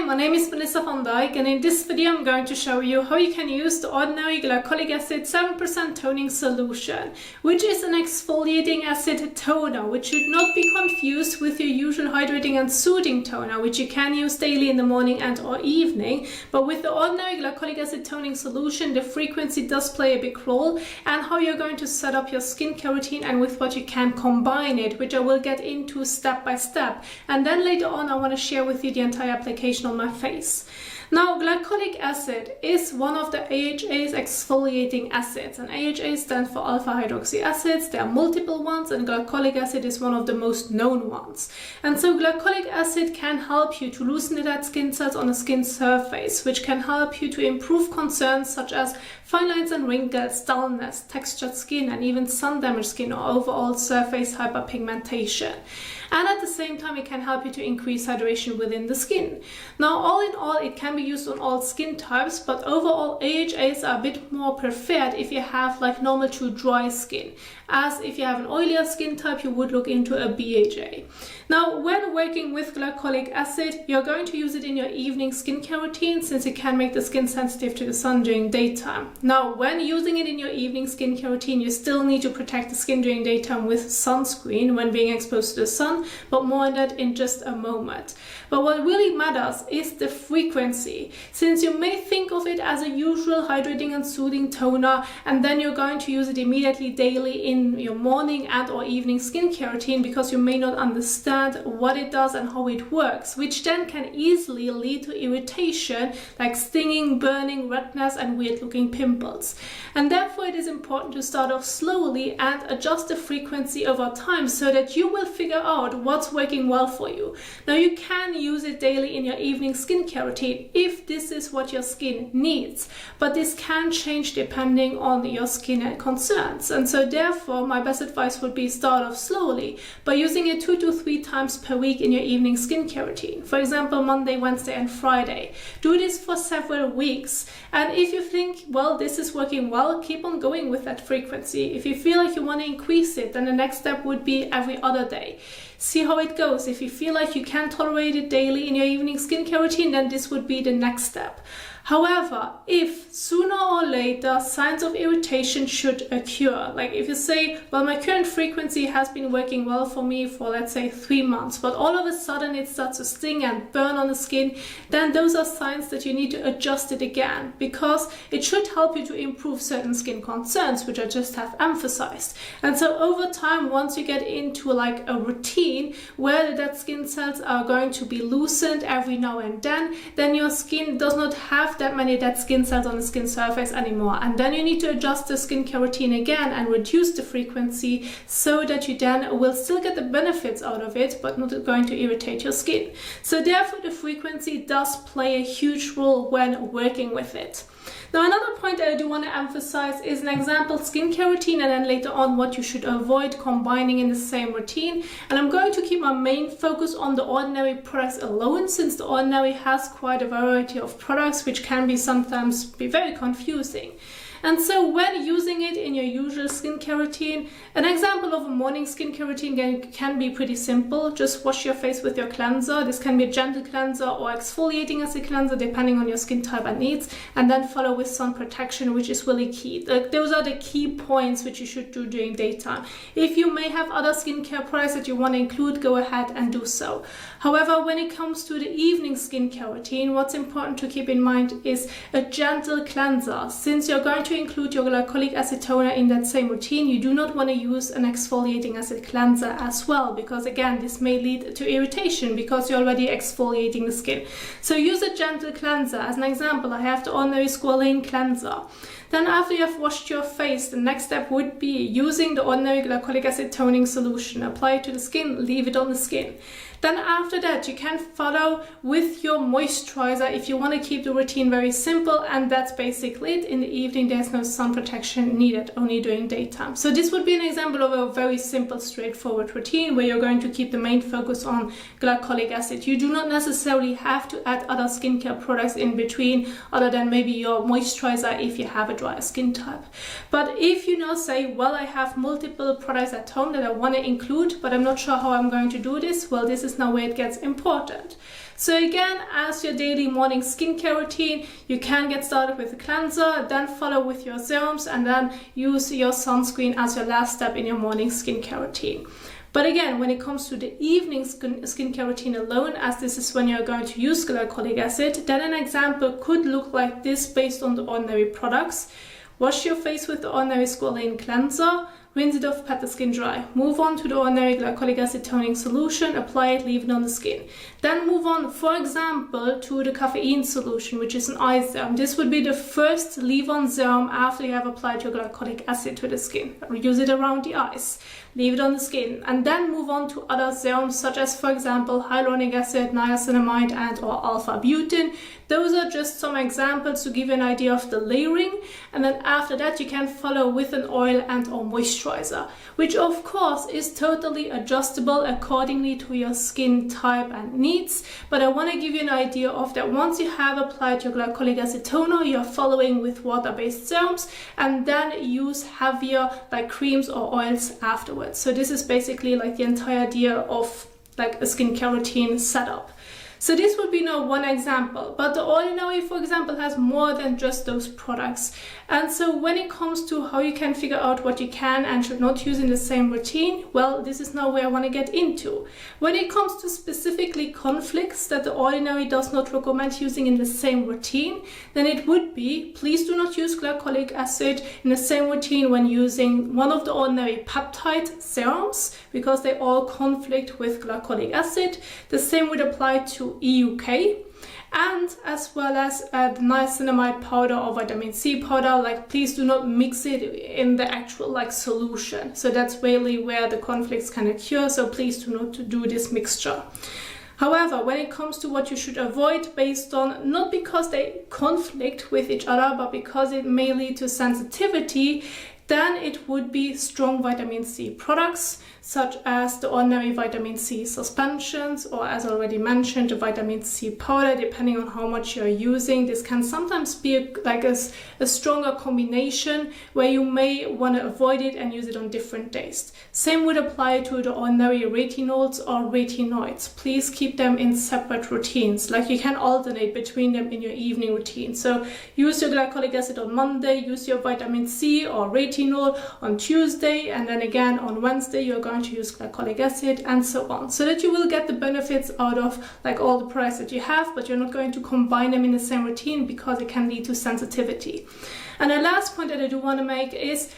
my name is Vanessa van Dijk, and in this video I'm going to show you how you can use the Ordinary Glycolic Acid 7% Toning Solution, which is an exfoliating acid toner, which should not be confused with your usual hydrating and soothing toner, which you can use daily in the morning and or evening. But with the Ordinary Glycolic Acid Toning Solution, the frequency does play a big role, and how you're going to set up your skincare routine and with what you can combine it, which I will get into step by step. And then later on I want to share with you the entire application on my face. Now, glycolic acid is one of the AHA's exfoliating acids, and AHA stands for alpha hydroxy acids. There are multiple ones, and glycolic acid is one of the most known ones. And so glycolic acid can help you to loosen the dead skin cells on the skin surface, which can help you to improve concerns such as fine lines and wrinkles, dullness, textured skin, and even sun-damaged skin or overall surface hyperpigmentation. And at the same time, it can help you to increase hydration within the skin. Now, all in all, it can be used on all skin types, but overall AHAs are a bit more preferred if you have like normal to dry skin, as if you have an oilier skin type, you would look into a BHA. Now, when working with glycolic acid, you're going to use it in your evening skincare routine, since it can make the skin sensitive to the sun during daytime. Now, when using it in your evening skincare routine, you still need to protect the skin during daytime with sunscreen when being exposed to the sun, but more on that in just a moment. But what really matters is the frequency, since you may think of it as a usual hydrating and soothing toner, and then you're going to use it immediately daily in your morning and or evening skincare routine, because you may not understand what it does and how it works, which then can easily lead to irritation like stinging, burning, redness, and weird looking pimples. And therefore it is important to start off slowly and adjust the frequency over time so that you will figure out what's working well for you. Now, you can use it daily in your evening skincare routine if this is what your skin needs, but this can change depending on your skin and concerns. And so therefore my best advice would be start off slowly by using it 2 to 3 times per week in your evening skincare routine. For example, Monday, Wednesday, and Friday. Do this for several weeks, and if you think, well, this is working well, keep on going with that frequency. If you feel like you want to increase it, then the next step would be every other day. See how it goes. If you feel like you can tolerate it daily in your evening skincare routine, then this would be the next step. However, if sooner or later signs of irritation should occur, like if you say, well, my current frequency has been working well for me for, let's say, 3 months, but all of a sudden it starts to sting and burn on the skin, then those are signs that you need to adjust it again, because it should help you to improve certain skin concerns, which I just have emphasized. And so over time, once you get into like a routine where the dead skin cells are going to be loosened every now and then your skin does not have that many dead skin cells on the skin surface anymore, and then you need to adjust the skincare routine again and reduce the frequency so that you then will still get the benefits out of it, but not going to irritate your skin. So therefore the frequency does play a huge role when working with it. Now, another point that I do want to emphasize is an example skincare routine, and then later on what you should avoid combining in the same routine. And I'm going to keep my main focus on the Ordinary products alone, since the Ordinary has quite a variety of products, which can be sometimes be very confusing. And so when using it in your usual skincare routine, an example of a morning skincare routine can be pretty simple. Just wash your face with your cleanser. This can be a gentle cleanser or exfoliating acid cleanser, depending on your skin type and needs, and then follow with sun protection, which is really key. Those are the key points which you should do during daytime. If you may have other skincare products that you want to include, go ahead and do so. However, when it comes to the evening skincare routine, what's important to keep in mind is a gentle cleanser. Since you're going to include your glycolic acid toner in that same routine, you do not want to use an exfoliating acid cleanser as well, because again, this may lead to irritation because you're already exfoliating the skin. So use a gentle cleanser. As an example, I have the Ordinary Squalane cleanser. Then after you have washed your face, the next step would be using the Ordinary Glycolic Acid Toning Solution. Apply it to the skin, leave it on the skin. Then after that, you can follow with your moisturizer if you want to keep the routine very simple, and that's basically it. In the evening, there's no sun protection needed, only during daytime. So this would be an example of a very simple, straightforward routine where you're going to keep the main focus on glycolic acid. You do not necessarily have to add other skincare products in between, other than maybe your moisturizer if you have a dry skin type. But if you now say, well, I have multiple products at home that I want to include, but I'm not sure how I'm going to do this, well, this is now where it gets important. So again, as your daily morning skincare routine, you can get started with the cleanser, then follow with your serums, and then use your sunscreen as your last step in your morning skincare routine. But again, when it comes to the evening skincare routine alone, as this is when you're going to use glycolic acid, then an example could look like this based on the Ordinary products. Wash your face with the Ordinary Squalane cleanser, rinse it off, pat the skin dry. Move on to the Ordinary Glycolic Acid toning solution, apply it, leave it on the skin. Then move on, for example, to the Caffeine solution, which is an eye serum. This would be the first leave-on serum after you have applied your glycolic acid to the skin. Use it around the eyes. Leave it on the skin, and then move on to other serums such as, for example, hyaluronic acid, niacinamide, and or alpha-butane. Those are just some examples to give you an idea of the layering, and then after that you can follow with an oil and or moisturizer, which of course is totally adjustable accordingly to your skin type and needs. But I want to give you an idea of that once you have applied your glycolic acid toner, you're following with water-based serums, and then use heavier like creams or oils afterwards. So this is basically like the entire idea of like a skincare routine setup. So this would be now one example, but the Ordinary, for example, has more than just those products. And so when it comes to how you can figure out what you can and should not use in the same routine, well, this is now where I want to get into. When it comes to specifically conflicts that the Ordinary does not recommend using in the same routine, then it would be, please do not use glycolic acid in the same routine when using one of the Ordinary peptide serums, because they all conflict with glycolic acid. The same would apply to EUK, and as well as the niacinamide powder or vitamin C powder. Like, please do not mix it in the actual like solution. So that's really where the conflicts can occur. So please do not do this mixture. However, when it comes to what you should avoid based on, not because they conflict with each other, but because it may lead to sensitivity, then it would be strong vitamin C products, such as the Ordinary vitamin C suspensions, or as already mentioned, the vitamin C powder, depending on how much you're using. This can sometimes be like a stronger combination where you may want to avoid it and use it on different days. Same would apply to the Ordinary retinols or retinoids. Please keep them in separate routines. Like, you can alternate between them in your evening routine. So use your glycolic acid on Monday, use your vitamin C or retinol on Tuesday, and then again on Wednesday you're going to use glycolic acid, and so on, so that you will get the benefits out of like all the products that you have, but you're not going to combine them in the same routine because it can lead to sensitivity. And the last point that I do want to make is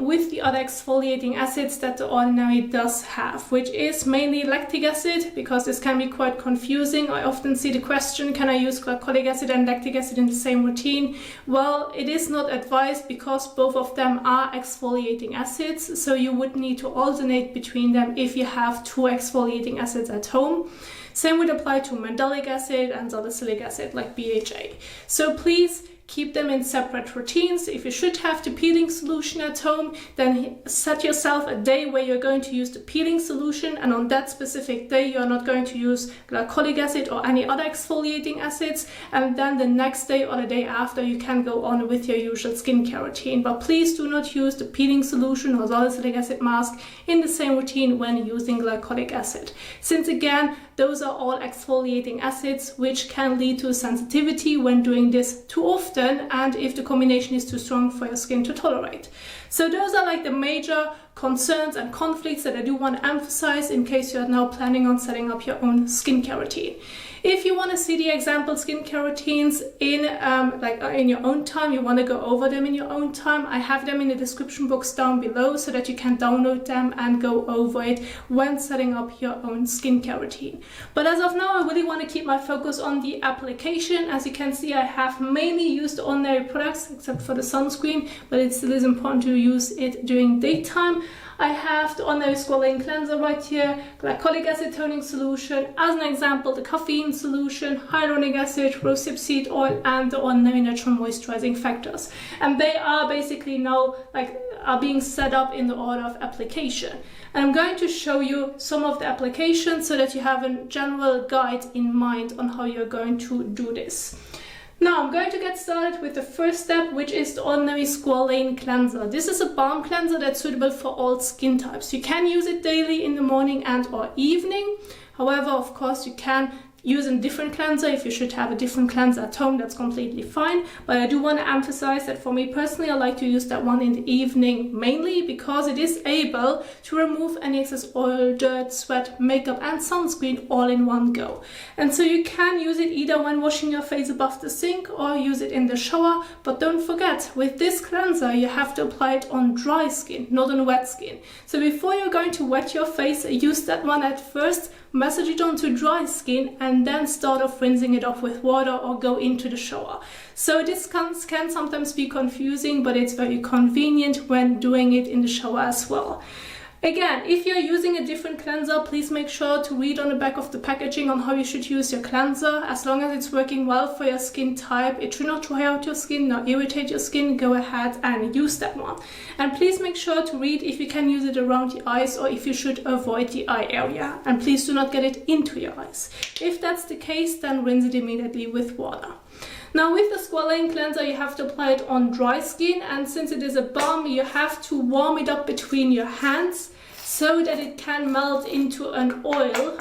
with the other exfoliating acids that the Ordinary does have, which is mainly lactic acid, because this can be quite confusing. I often see the question, can I use glycolic acid and lactic acid in the same routine? Well, it is not advised because both of them are exfoliating acids, so you would need to alternate between them if you have two exfoliating acids at home. Same would apply to mandelic acid and salicylic acid, like BHA. So please keep them in separate routines. If you should have the peeling solution at home, then set yourself a day where you're going to use the peeling solution, and on that specific day you're not going to use glycolic acid or any other exfoliating acids, and then the next day or the day after you can go on with your usual skincare routine. But please do not use the peeling solution or salicylic acid mask in the same routine when using glycolic acid, since again those are all exfoliating acids which can lead to sensitivity when doing this too often, and if the combination is too strong for your skin to tolerate. So those are like the major concerns and conflicts that I do want to emphasize in case you are now planning on setting up your own skincare routine. If you want to see the example skincare routines in your own time, you want to go over them in your own time, I have them in the description box down below so that you can download them and go over it when setting up your own skincare routine. But as of now, I really want to keep my focus on the application. As you can see, I have mainly used Ordinary products except for the sunscreen, but it still is important to use it during daytime. I have the Ordinary Squalane cleanser right here, glycolic acid toning solution, as an example the caffeine solution, hyaluronic acid, rosehip seed oil, and the Ordinary natural moisturizing factors. And they are basically now are being set up in the order of application. And I'm going to show you some of the applications so that you have a general guide in mind on how you're going to do this. Now I'm going to get started with the first step, which is the Ordinary Squalane cleanser. This is a balm cleanser that's suitable for all skin types. You can use it daily in the morning and or evening. However, of course, you can use a different cleanser. If you should have a different cleanser at home, that's completely fine. But I do want to emphasize that for me personally, I like to use that one in the evening mainly because it is able to remove any excess oil, dirt, sweat, makeup and sunscreen all in one go. And so you can use it either when washing your face above the sink or use it in the shower. But don't forget, with this cleanser, you have to apply it on dry skin, not on wet skin. So before you're going to wet your face, use that one at first, massage it onto dry skin and then start off rinsing it off with water or go into the shower. So this can sometimes be confusing, but it's very convenient when doing it in the shower as well. Again, if you're using a different cleanser, please make sure to read on the back of the packaging on how you should use your cleanser. As long as it's working well for your skin type, it should not dry out your skin nor irritate your skin, go ahead and use that one. And please make sure to read if you can use it around the eyes or if you should avoid the eye area. And please do not get it into your eyes. If that's the case, then rinse it immediately with water. Now with the Squalane cleanser, you have to apply it on dry skin, and since it is a balm, you have to warm it up between your hands so that it can melt into an oil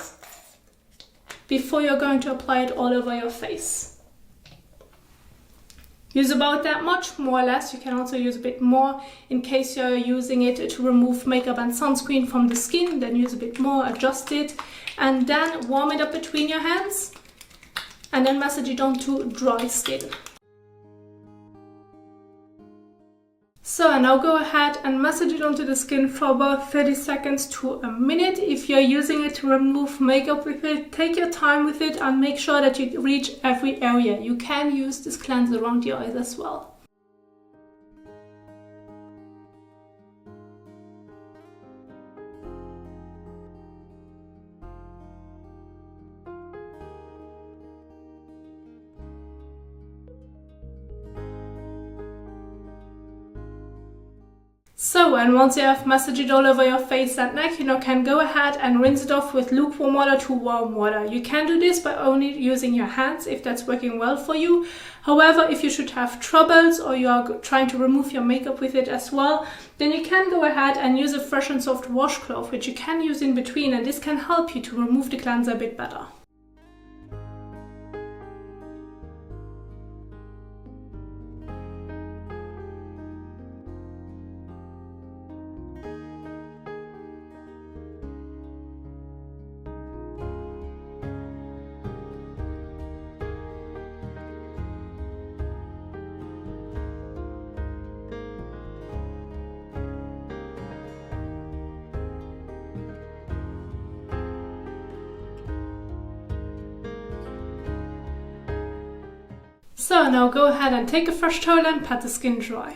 before you're going to apply it all over your face. Use about that much, more or less. You can also use a bit more in case you're using it to remove makeup and sunscreen from the skin. Then use a bit more, adjust it, and then warm it up between your hands. And then massage it onto dry skin. So now go ahead and massage it onto the skin for about 30 seconds to a minute. If you're using it to remove makeup with it, take your time with it and make sure that you reach every area. You can use this cleanser around your eyes as well. So, and once you have massaged it all over your face and neck, you can go ahead and rinse it off with lukewarm water to warm water. You can do this by only using your hands if that's working well for you. However, if you should have troubles or you are trying to remove your makeup with it as well, then you can go ahead and use a fresh and soft washcloth, which you can use in between, and this can help you to remove the cleanser a bit better. So now go ahead and take a fresh towel and pat the skin dry.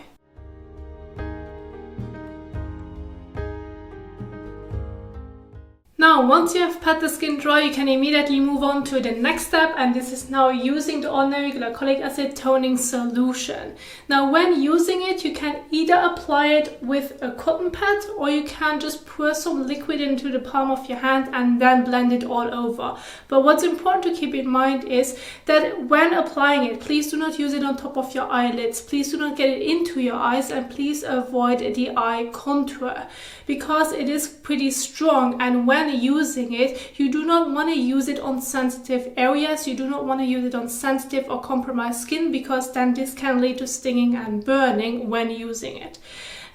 Now, once you have pat the skin dry, you can immediately move on to the next step, and this is now using the Ordinary Glycolic Acid Toning Solution. Now, when using it, you can either apply it with a cotton pad or you can just pour some liquid into the palm of your hand and then blend it all over. But what's important to keep in mind is that when applying it, please do not use it on top of your eyelids. Please do not get it into your eyes, and please avoid the eye contour because it is pretty strong, and when using it, you do not want to use it on sensitive areas. You do not want to use it on sensitive or compromised skin because then this can lead to stinging and burning when using it.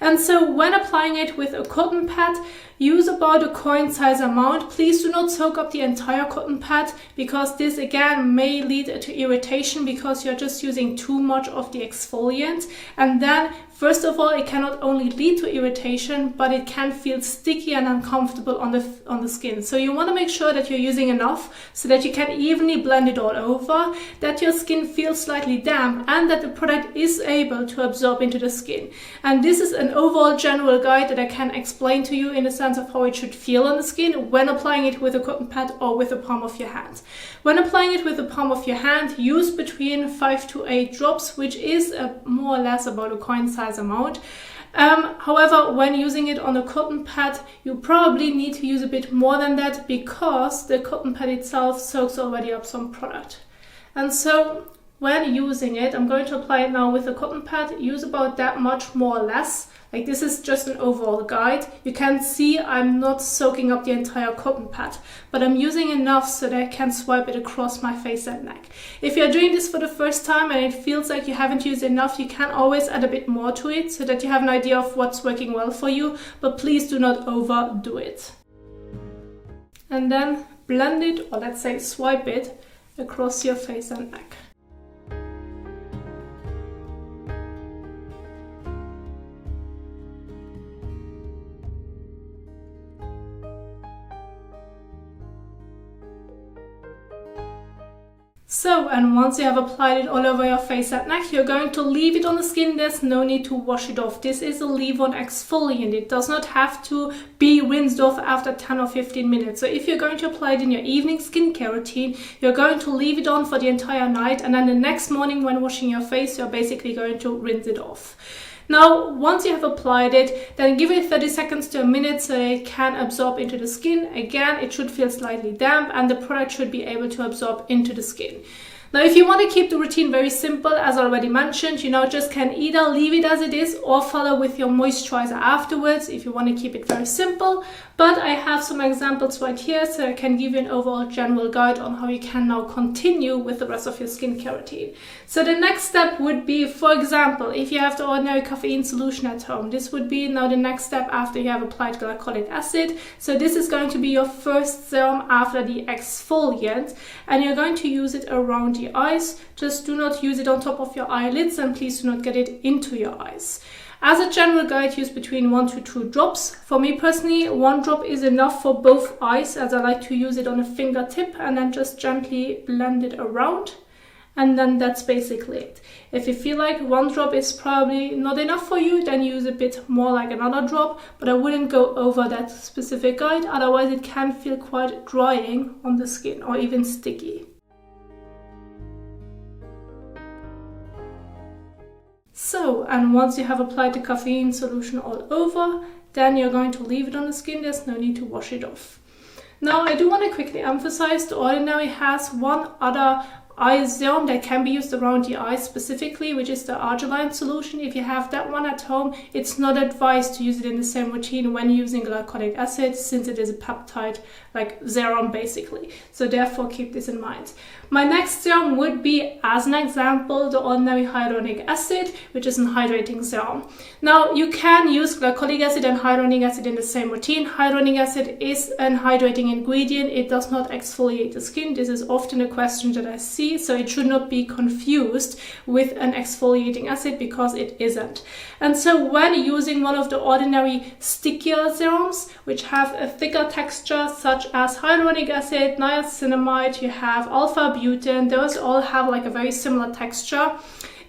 And so when applying it with a cotton pad, use about a coin size amount. Please do not soak up the entire cotton pad because this again may lead to irritation because you're just using too much of the exfoliant. And then first of all, it can not only lead to irritation, but it can feel sticky and uncomfortable on the skin. So you want to make sure that you're using enough so that you can evenly blend it all over, that your skin feels slightly damp, and that the product is able to absorb into the skin. And this is an overall general guide that I can explain to you in the sense of how it should feel on the skin when applying it with a cotton pad or with the palm of your hand. When applying it with the palm of your hand, use between 5 to 8 drops, which is more or less about a coin size amount. However, when using it on a cotton pad, you probably need to use a bit more than that because the cotton pad itself soaks already up some product. And so when using it, I'm going to apply it now with a cotton pad. Use about that much, more or less. Like, this is just an overall guide. You can see I'm not soaking up the entire cotton pad, but I'm using enough so that I can swipe it across my face and neck. If you're doing this for the first time and it feels like you haven't used enough, you can always add a bit more to it so that you have an idea of what's working well for you, but please do not overdo it. And then blend it, or let's say swipe it, across your face and neck. So, and once you have applied it all over your face and neck, you're going to leave it on the skin. There's no need to wash it off. This is a leave-on exfoliant. It does not have to be rinsed off after 10 or 15 minutes. So if you're going to apply it in your evening skincare routine, you're going to leave it on for the entire night, and then the next morning when washing your face, you're basically going to rinse it off. Now, once you have applied it, then give it 30 seconds to a minute so it can absorb into the skin. Again, it should feel slightly damp and the product should be able to absorb into the skin. Now, if you want to keep the routine very simple, as already mentioned, you just can either leave it as it is or follow with your moisturizer afterwards if you want to keep it very simple. But I have some examples right here so I can give you an overall general guide on how you can now continue with the rest of your skincare routine. So the next step would be, for example, if you have the ordinary caffeine solution at home, this would be now the next step after you have applied glycolic acid. So this is going to be your first serum after the exfoliant, and you're going to use it around the eyes. Just do not use it on top of your eyelids, and please do not get it into your eyes. As a general guide, use between 1 to 2 drops. For me personally, 1 drop is enough for both eyes, as I like to use it on a fingertip and then just gently blend it around. And then that's basically it. If you feel like 1 drop is probably not enough for you, then use a bit more, like another drop, but I wouldn't go over that specific guide, otherwise it can feel quite drying on the skin or even sticky. So, and once you have applied the caffeine solution all over, then you're going to leave it on the skin. There's no need to wash it off. Now, I do want to quickly emphasize the Ordinary has one other eye serum that can be used around the eyes specifically, which is the arginine solution. If you have that one at home, it's not advised to use it in the same routine when using glycolic acid, since it is a peptide like serum basically. So therefore keep this in mind. My next serum would be, as an example, the Ordinary Hyaluronic Acid, which is an hydrating serum. Now, you can use glycolic acid and hyaluronic acid in the same routine. Hyaluronic acid is an hydrating ingredient. It does not exfoliate the skin. This is often a question that I see, so it should not be confused with an exfoliating acid, because it isn't. And so when using one of the ordinary stickier serums, which have a thicker texture, such as hyaluronic acid, niacinamide, you have alpha-butane, those all have like a very similar texture,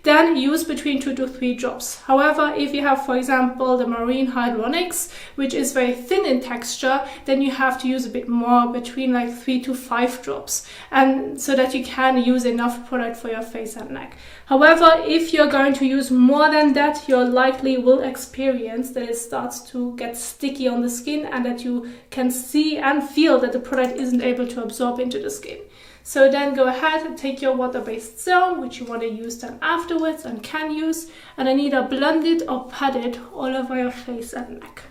then use between 2 to 3 drops. However, if you have, for example, the marine hyaluronics, which is very thin in texture, then you have to use a bit more, between like 3 to 5 drops, and so that you can use enough product for your face and neck. However, if you're going to use more than that, you likely will experience that it starts to get sticky on the skin, and that you can see and feel that the product isn't able to absorb into the skin. So then go ahead and take your water-based serum, which you want to use then afterwards and can use, and then either blend it or pat it all over your face and neck.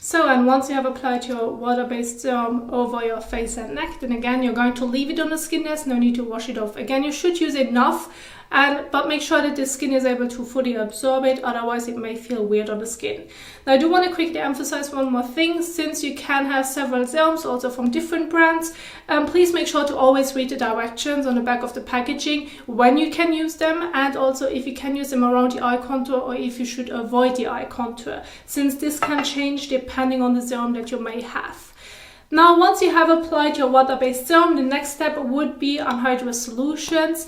So, and once you have applied your water-based serum over your face and neck, then again, you're going to leave it on the skin. There's no need to wash it off. Again, you should use enough, but make sure that the skin is able to fully absorb it, otherwise it may feel weird on the skin. Now, I do want to quickly emphasize one more thing. Since you can have several serums also from different brands, please make sure to always read the directions on the back of the packaging when you can use them, and also if you can use them around the eye contour or if you should avoid the eye contour, since this can change depending on the serum that you may have. Now, once you have applied your water-based serum, the next step would be anhydrous solutions,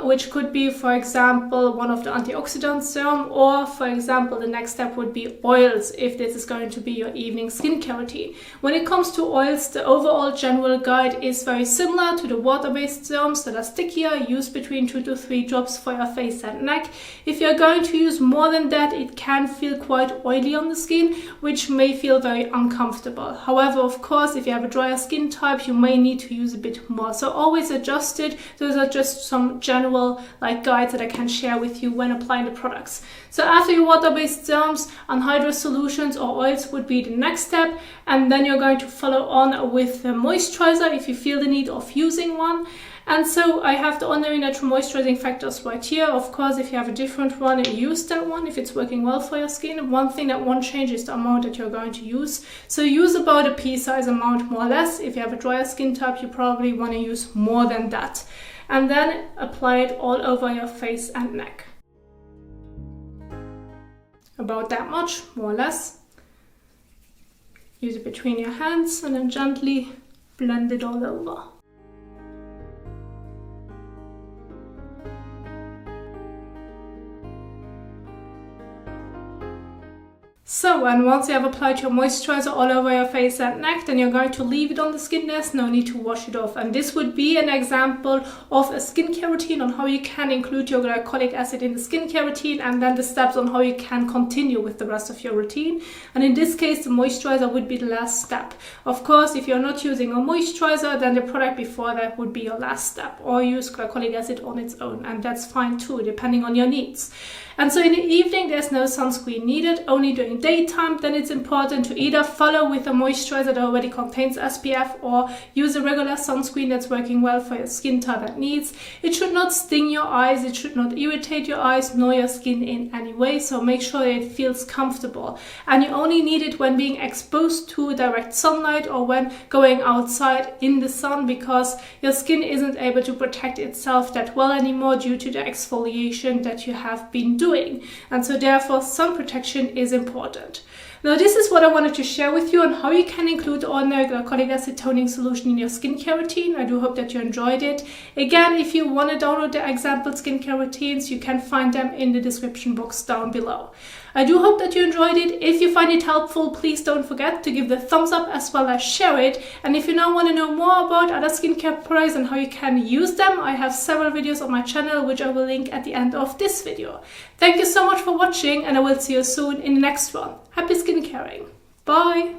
which could be, for example, one of the antioxidant serum, or, for example, the next step would be oils, if this is going to be your evening skincare routine. When it comes to oils, the overall general guide is very similar to the water-based serums that are stickier. Use between 2 to 3 drops for your face and neck. If you're going to use more than that, it can feel quite oily on the skin, which may feel very uncomfortable. However, of course, course, if you have a drier skin type, you may need to use a bit more. So always adjust it. Those are just some general guides that I can share with you when applying the products. So after your water-based serums, anhydrous solutions or oils would be the next step. And then you're going to follow on with the moisturizer if you feel the need of using one. And so I have the Ordinary Natural Moisturizing Factors right here. Of course, if you have a different one, use that one if it's working well for your skin. One thing that won't change is the amount that you're going to use. So use about a pea-size amount, more or less. If you have a drier skin type, you probably want to use more than that. And then apply it all over your face and neck. About that much, more or less. Use it between your hands and then gently blend it all over. So, and once you have applied your moisturizer all over your face and neck, then you're going to leave it on the skin. There's no need to wash it off. And this would be an example of a skincare routine on how you can include your glycolic acid in the skincare routine, and then the steps on how you can continue with the rest of your routine. And in this case, the moisturizer would be the last step. Of course, if you're not using a moisturizer, then the product before that would be your last step, or use glycolic acid on its own. And that's fine too, depending on your needs. And so in the evening, there's no sunscreen needed, only during daytime. Then it's important to either follow with a moisturizer that already contains SPF, or use a regular sunscreen that's working well for your skin type that needs. It should not sting your eyes, it should not irritate your eyes nor your skin in any way, so make sure that it feels comfortable. And you only need it when being exposed to direct sunlight or when going outside in the sun, because your skin isn't able to protect itself that well anymore due to the exfoliation that you have been doing. And so therefore sun protection is important. Now this is what I wanted to share with you on how you can include the Ordinary Glycolic Acid Toning Solution in your skincare routine. I do hope that you enjoyed it. Again, if you want to download the example skincare routines, you can find them in the description box down below. I do hope that you enjoyed it. If you find it helpful, please don't forget to give the thumbs up as well as share it. And if you now want to know more about other skincare products and how you can use them, I have several videos on my channel, which I will link at the end of this video. Thank you so much for watching, and I will see you soon in the next one. Happy skincaring. Bye!